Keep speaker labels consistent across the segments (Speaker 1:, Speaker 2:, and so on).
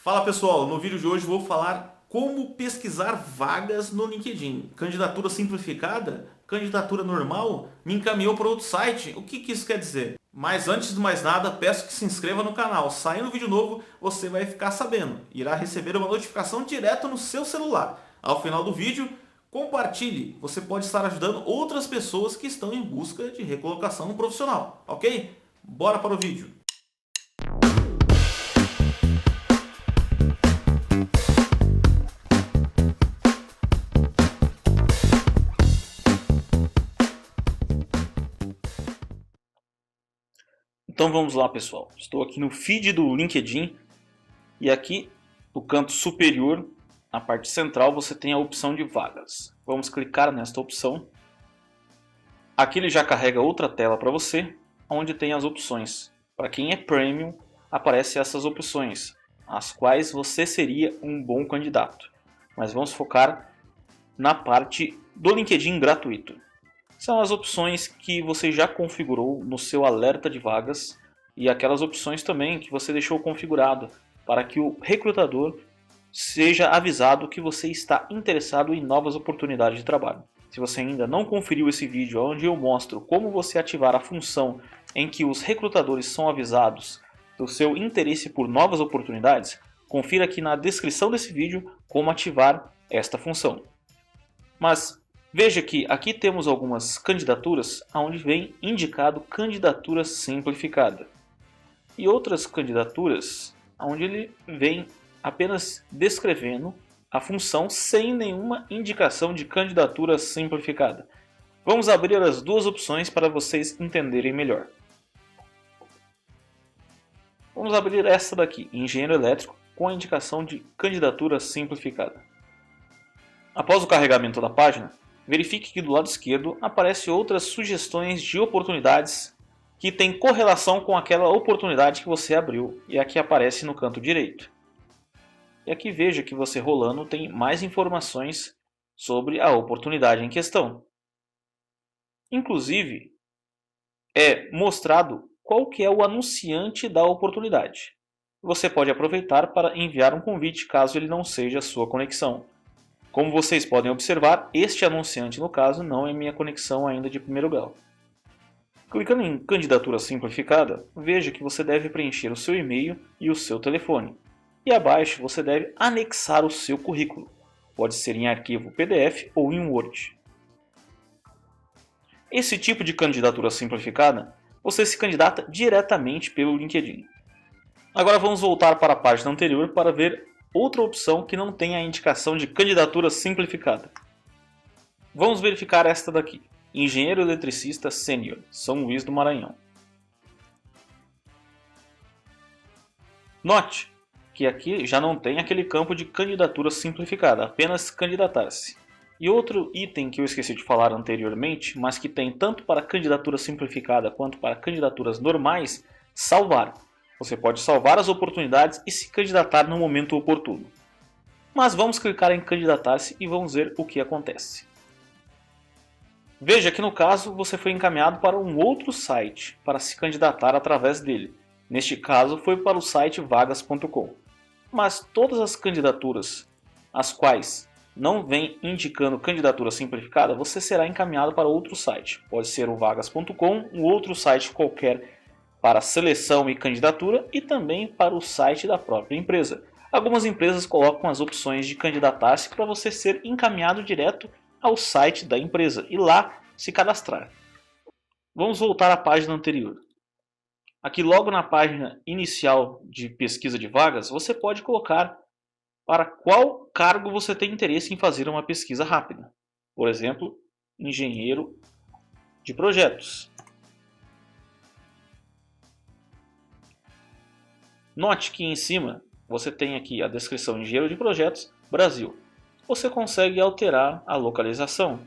Speaker 1: Fala pessoal, no vídeo de hoje vou falar como pesquisar vagas no LinkedIn. Candidatura simplificada? Candidatura normal? Me encaminhou para outro site? O que isso quer dizer? Mas antes de mais nada, peço que se inscreva no canal. Saindo vídeo novo, você vai ficar sabendo. Irá receber uma notificação direto no seu celular. Ao final do vídeo, compartilhe. Você pode estar ajudando outras pessoas que estão em busca de recolocação profissional, ok? Bora para o vídeo.
Speaker 2: Então vamos lá, pessoal. Estou aqui no feed do LinkedIn e aqui no canto superior, na parte central, você tem a opção de vagas. Vamos clicar nesta opção. Aqui ele já carrega outra tela para você, onde tem as opções. Para quem é Premium, aparecem essas opções, as quais você seria um bom candidato. Mas vamos focar na parte do LinkedIn gratuito. São as opções que você já configurou no seu alerta de vagas e aquelas opções também que você deixou configurado para que o recrutador seja avisado que você está interessado em novas oportunidades de trabalho. Se você ainda não conferiu esse vídeo onde eu mostro como você ativar a função em que os recrutadores são avisados do seu interesse por novas oportunidades, confira aqui na descrição desse vídeo como ativar esta função. Mas veja que aqui temos algumas candidaturas onde vem indicado candidatura simplificada. E outras candidaturas onde ele vem apenas descrevendo a função sem nenhuma indicação de candidatura simplificada. Vamos abrir as duas opções para vocês entenderem melhor. Vamos abrir essa daqui, engenheiro elétrico, com a indicação de candidatura simplificada. Após o carregamento da página, verifique que do lado esquerdo aparecem outras sugestões de oportunidades que têm correlação com aquela oportunidade que você abriu e aqui aparece no canto direito. E aqui veja que você rolando tem mais informações sobre a oportunidade em questão. Inclusive, é mostrado qual que é o anunciante da oportunidade. Você pode aproveitar para enviar um convite caso ele não seja a sua conexão. Como vocês podem observar, este anunciante no caso não é minha conexão ainda de primeiro grau. Clicando em candidatura simplificada, veja que você deve preencher o seu e-mail e o seu telefone. E abaixo você deve anexar o seu currículo. Pode ser em arquivo PDF ou em Word. Esse tipo de candidatura simplificada, você se candidata diretamente pelo LinkedIn. Agora vamos voltar para a página anterior para ver outra opção que não tem a indicação de candidatura simplificada. Vamos verificar esta daqui. Engenheiro eletricista sênior, São Luís do Maranhão. Note que aqui já não tem aquele campo de candidatura simplificada, apenas candidatar-se. E outro item que eu esqueci de falar anteriormente, mas que tem tanto para candidatura simplificada quanto para candidaturas normais, salvar. Você pode salvar as oportunidades e se candidatar no momento oportuno. Mas vamos clicar em candidatar-se e vamos ver o que acontece. Veja que no caso você foi encaminhado para um outro site para se candidatar através dele. Neste caso foi para o site vagas.com. Mas todas as candidaturas as quais não vem indicando candidatura simplificada, você será encaminhado para outro site. Pode ser o vagas.com, um outro site qualquer para seleção e candidatura e também para o site da própria empresa. Algumas empresas colocam as opções de candidatar-se para você ser encaminhado direto ao site da empresa e lá se cadastrar. Vamos voltar à página anterior. Aqui logo na página inicial de pesquisa de vagas, você pode colocar para qual cargo você tem interesse em fazer uma pesquisa rápida. Por exemplo, engenheiro de projetos. Note que em cima você tem aqui a descrição engenheiro de projetos Brasil. Você consegue alterar a localização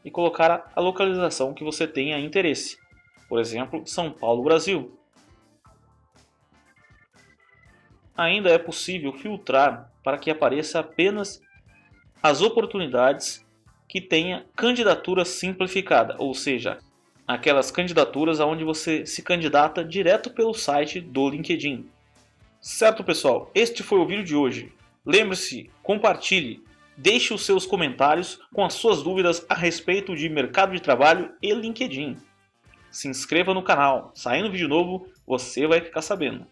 Speaker 2: e colocar a localização que você tenha interesse. Por exemplo, São Paulo, Brasil. Ainda é possível filtrar para que apareça apenas as oportunidades que tenha candidatura simplificada, ou seja, aquelas candidaturas onde você se candidata direto pelo site do LinkedIn. Certo, pessoal? Este foi o vídeo de hoje. Lembre-se, compartilhe, deixe os seus comentários com as suas dúvidas a respeito de mercado de trabalho e LinkedIn. Se inscreva no canal. Saindo vídeo novo, você vai ficar sabendo.